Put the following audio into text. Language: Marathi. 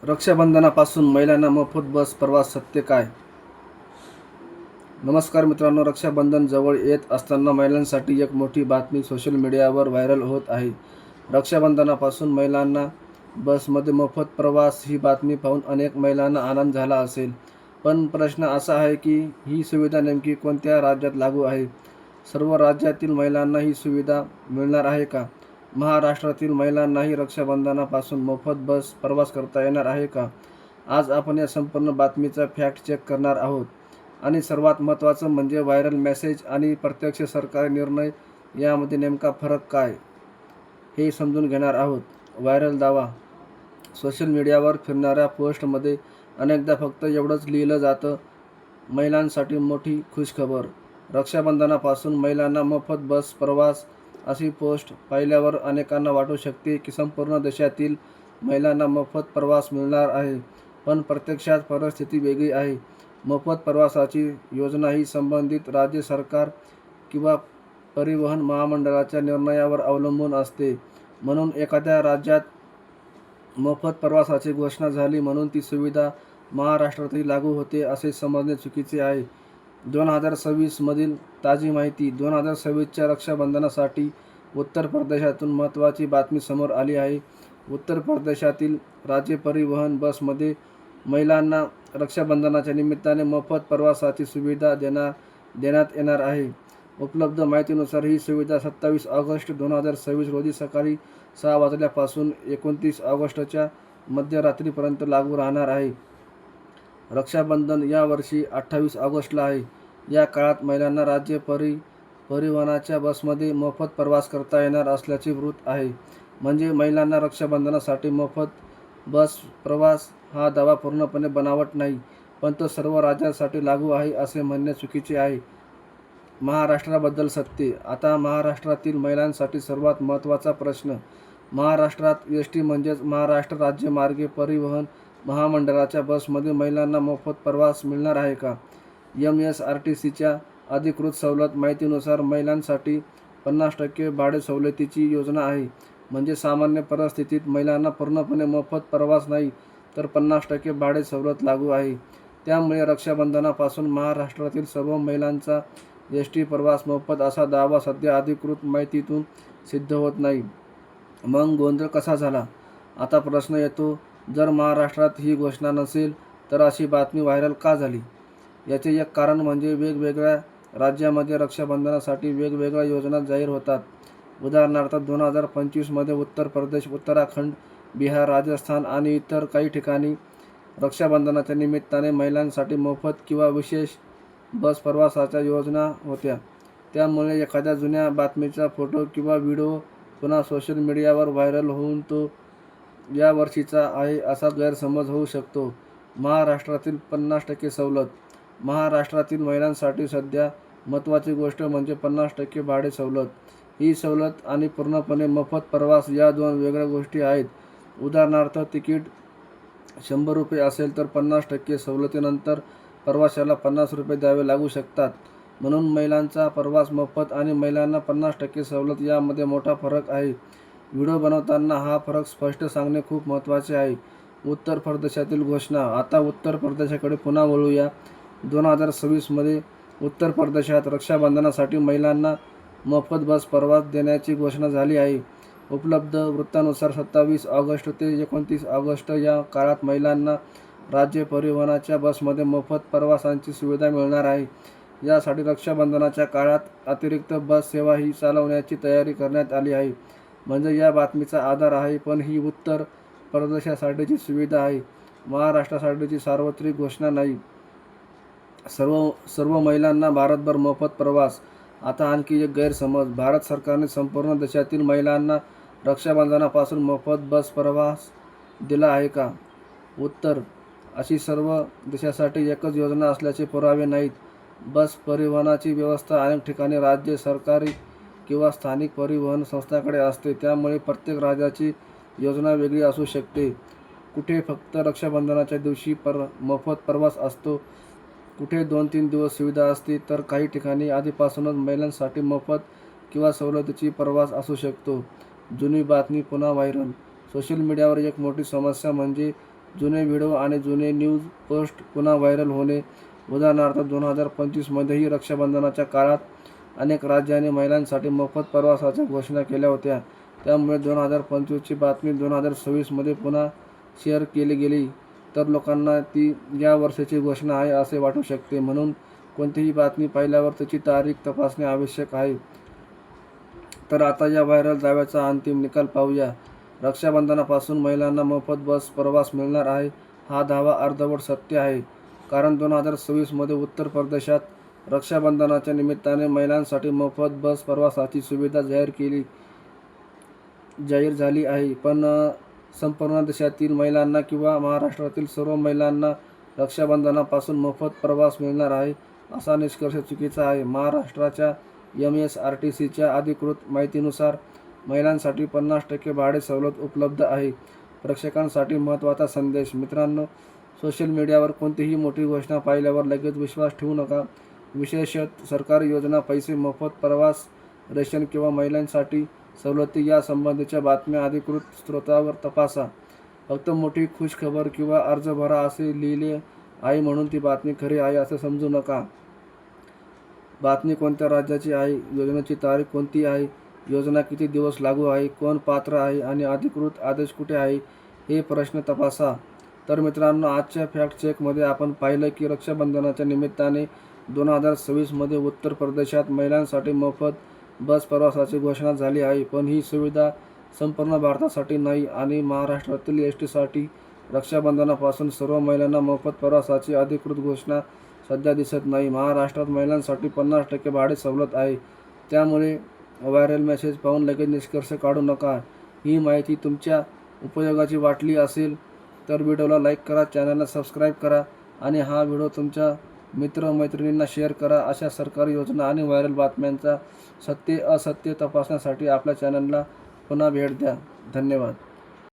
रक्षाबंधनापासून महिलांना मोफत बस प्रवास सत्य काय? नमस्कार मित्रांनो, रक्षाबंधन जवळ येत असताना महिलांसाठी एक मोठी बातमी सोशल मीडियावर व्हायरल होत आहे. रक्षाबंधनापासून महिलांना बसमध्ये मोफत प्रवास ही बातमी पाहून अनेक महिलांना आनंद झाला असेल. पण प्रश्न असा आहे की ही सुविधा नेमकी कोणत्या राज्यात लागू आहे? सर्व राज्यातील महिलांना ही सुविधा मिळणार आहे का? महाराष्ट्रातील महिलांनाही रक्षाबंधनापासून मोफत बस प्रवास करता येणार आहे का? आज आपण या संपूर्ण बातमीचा फॅक्ट चेक करणार आहोत. आणि सर्वात महत्त्वाचं म्हणजे व्हायरल मेसेज आणि प्रत्यक्ष सरकारी निर्णय यामध्ये नेमका फरक काय, हे समजून घेणार आहोत. व्हायरल दावा. सोशल मीडियावर फिरणाऱ्या पोस्टमध्ये अनेकदा फक्त एवढंच लिहिलं जातं, महिलांसाठी मोठी खुशखबर, रक्षाबंधनापासून महिलांना मोफत बस प्रवास. अशी पोस्ट पाहिल्यावर अनेकांना वाटू शकते की संपूर्ण देशातील महिलांना मोफत प्रवास मिळणार आहे. पण प्रत्यक्षात परिस्थिती वेगळी आहे. मोफत प्रवासाची योजना ही संबंधित राज्य सरकार किंवा परिवहन महामंडळाच्या निर्णयावर अवलंबून असते. म्हणून एखाद्या राज्यात मोफत प्रवासाची घोषणा झाली म्हणून ती सुविधा महाराष्ट्रातही लागू होते असे समजणे चुकीचे आहे. 2026 मधील ताजी माहिती. 2026च्या रक्षाबंधनासाठी उत्तर प्रदेशातून महत्त्वाची बातमी समोर आली आहे. उत्तर प्रदेशातील राज्य परिवहन बसमध्ये महिलांना रक्षाबंधनाच्या निमित्ताने मोफत प्रवासाची सुविधा देण्यात येणार आहे. उपलब्ध माहितीनुसार ही सुविधा 27 ऑगस्ट 2026 रोजी सकाळी 6 वाजल्यापासून 29 ऑगस्टच्या मध्यरात्रीपर्यंत लागू राहणार आहे. रक्षाबंधन यावर्षी 28 ऑगस्टला आहे. या काळात महिलांना राज्य परिवहनाच्या बसमध्ये मोफत प्रवास करता येणार असल्याचे वृत्त आहे. म्हणजे महिलांना रक्षाबंधनासाठी मोफत बस प्रवास हा दावा पूर्णपणे बनावट नाही, पण तो सर्व राज्यांसाठी लागू आहे असे म्हणणे चुकीचे आहे. महाराष्ट्राबद्दल सत्य. आता महाराष्ट्रातील महिलांसाठी सर्वात महत्त्वाचा प्रश्न. महाराष्ट्रात एस.टी. म्हणजेच महाराष्ट्र राज्य मार्ग परिवहन महामंडळाच्या बसमध्ये महिलांना मोफत प्रवास मिळणार आहे का? MSRTCच्या अधिकृत सवलत माहितीनुसार महिलांसाठी 50% भाडे सवलतीची योजना आहे. म्हणजे सामान्य परिस्थितीत महिलांना पूर्णपणे मोफत प्रवास नाही तर 50% भाडे सवलत लागू आहे. त्यामुळे रक्षाबंधनापासून महाराष्ट्रातील सर्व महिलांचा एस.टी. प्रवास मोफत असा दावा सध्या अधिकृत माहितीतून सिद्ध होत नाही. मग गोंधळ कसा झाला? आता प्रश्न येतो, जर महाराष्ट्रात ही घोषणा नसेल तर अशी बातमी व्हायरल का झाली? याचे एक कारण म्हणजे वेगवेगळ्या राज्यामध्ये रक्षाबंधनासाठी वेगवेगळ्या योजना जाहीर होतात. उदाहरणार्थ 2025 मध्ये उत्तर प्रदेश, उत्तराखंड, बिहार, राजस्थान आणि इतर काही ठिकाणी रक्षाबंधनाच्या निमित्ताने महिलांसाठी मोफत किंवा विशेष बस प्रवासाच्या योजना होत्या. त्यामुळे एखाद्या जुन्या बातमीचा फोटो किंवा व्हिडिओ पुन्हा सोशल मीडियावर व्हायरल होऊन तो या वर्षीचा आहे असा गैरसमज होऊ शकतो. महाराष्ट्रातील 50% सवलत. महाराष्ट्रातील महिलांसाठी सध्या महत्त्वाची गोष्ट म्हणजे 50% भाडे सवलत. ही सवलत आणि पूर्णपणे मोफत प्रवास या दोन वेगळ्या गोष्टी आहेत. उदाहरणार्थ, तिकीट ₹100 असेल तर 50% सवलतीनंतर प्रवाशाला ₹50 द्यावे लागू शकतात. म्हणून महिलांचा प्रवास मोफत आणि महिलांना 50% सवलत यामध्ये मोठा फरक आहे. व्हिडिओ बनवताना हा फरक स्पष्ट सांगणे खूप महत्त्वाचे आहे. उत्तर प्रदेशातील घोषणा. आता उत्तर प्रदेशाकडे पुन्हा वळूया. 2026 मध्ये उत्तर प्रदेशात रक्षाबंधनासाठी महिलांना मोफत बस प्रवास देण्याची घोषणा झाली आहे. उपलब्ध वृत्तानुसार 27 ऑगस्ट ते 29 ऑगस्ट या काळात महिलांना राज्य परिवहनाच्या बसमध्ये मोफत प्रवासाची सुविधा मिळणार आहे. यासाठी रक्षाबंधनाच्या काळात अतिरिक्त बस सेवाही चालवण्याची तयारी करण्यात आली आहे. म्हणजे या बातमीचा आधार आहे, पण ही उत्तर प्रदेशासाठीची सुविधा आहे, महाराष्ट्रासाठीची सार्वत्रिक घोषणा नाही. सर्व महिलांना भारतभर मोफत प्रवास. आता आणखी एक गैरसमज. भारत सरकारने संपूर्ण देशातील महिलांना रक्षाबंधनापासून मोफत बस प्रवास दिला आहे का? उत्तर. अशी सर्व देशासाठी एकच योजना असल्याचे पुरावे नाहीत. बस परिवहनाची व्यवस्था अनेक ठिकाणी राज्य सरकारी किंवा स्थानिक परिवहन संस्थांकडे असते. त्यामुळे प्रत्येक राज्याची योजना वेगळी असू शकते. कुठे फक्त रक्षाबंधनाच्या दिवशी मोफत प्रवास असतो, कुठे 2-3 दिवस सुविधा असते, तर काही ठिकाणी आधीपासूनच महिलांसाठी मोफत किंवा सवलतीची प्रवास असू शकतो. जुनी बातमी पुन्हा व्हायरल. सोशल मीडियावर एक मोठी समस्या म्हणजे जुने व्हिडिओ आणि जुने न्यूज पोस्ट पुन्हा व्हायरल होणे. उदाहरणार्थ 2025मध्येही रक्षाबंधनाच्या काळात अनेक राज्यांनी महिलांसाठी मोफत प्रवासाच्या घोषणा केल्या होत्या. त्यामुळे 2025ची बातमी 2026मध्ये पुन्हा शेअर केली गेली तर लोकांना ती या वर्षाची घोषणा आहे असे वाटू शकते. म्हणून कोणतीही बातमी पाहिल्यावर त्याची तारीख तपासणे आवश्यक आहे. तर आता या व्हायरल दाव्याचा अंतिम निकाल पाहूया. रक्षाबंधनापासून महिलांना मोफत बस प्रवास मिळणार आहे. हा दावा अर्धवट सत्य आहे. कारण 2026मध्ये उत्तर प्रदेशात रक्षाबंधनाच्या निमित्ताने महिलांसाठी मोफत बस प्रवासाची सुविधा जाहीर झाली आहे. पण संपूर्ण देशातील महिलांना किंवा महाराष्ट्रातील सर्व महिलांना रक्षाबंधनापासून मोफत प्रवास मिळणार आहे असा निष्कर्ष चुकीचा आहे. महाराष्ट्राच्या MSRTCच्या अधिकृत माहितीनुसार महिलांसाठी 50% भाडे सवलत उपलब्ध आहे. प्रेक्षकांसाठी महत्त्वाचा संदेश. मित्रांनो, सोशल मीडियावर कोणतीही मोठी घोषणा पाहिल्यावर लगेच विश्वास ठेवू नका. विशेषतः सरकारी योजना, पैसे, मोफत प्रवास, रेशन किंवा महिलांसाठी सवलती यासंबंधीच्या बातम्या अधिकृत स्रोतावर तपासा. फक्त मोठी खुशखबर किंवा अर्ज भरा असे लिहिले आहे म्हणून ती बातमी खरी आहे असे समजू नका. बातमी कोणत्या राज्याची आहे, योजनेची तारीख कोणती आहे, योजना किती दिवस लागू आहे, कोण पात्र आहे आणि अधिकृत आदेश कुठे आहे हे प्रश्न तपासा. तर मित्रांनो, आजच्या फॅक्ट चेकमध्ये आपण पाहिलं की रक्षाबंधनाच्या निमित्ताने 2026मध्ये उत्तर प्रदेशात महिलांसाठी मोफत बस प्रवासाची घोषणा झाली आहे. पण ही सुविधा संपूर्ण भारतासाठी नाही आणि महाराष्ट्रातील STसाठी रक्षाबंधनापासून सर्व महिलांना मोफत प्रवासाची अधिकृत घोषणा सध्या दिसत नाही. महाराष्ट्रात महिलांसाठी 50% भाडे सवलत आहे. त्यामुळे व्हायरल मेसेज पाहून लगेच निष्कर्ष काढू नका. ही माहिती तुमच्या उपयोगाची वाटली असेल तर व्हिडिओला लाईक करा, चॅनलला सबस्क्राईब करा आणि हा व्हिडिओ तुमच्या मित्रमैत्रिणींना शेअर करा. अशा सरकारी योजना आणि व्हायरल बातम्यांचा सत्य असत्य तपासण्यासाठी आपल्या चॅनलला पुन्हा भेट द्या. धन्यवाद.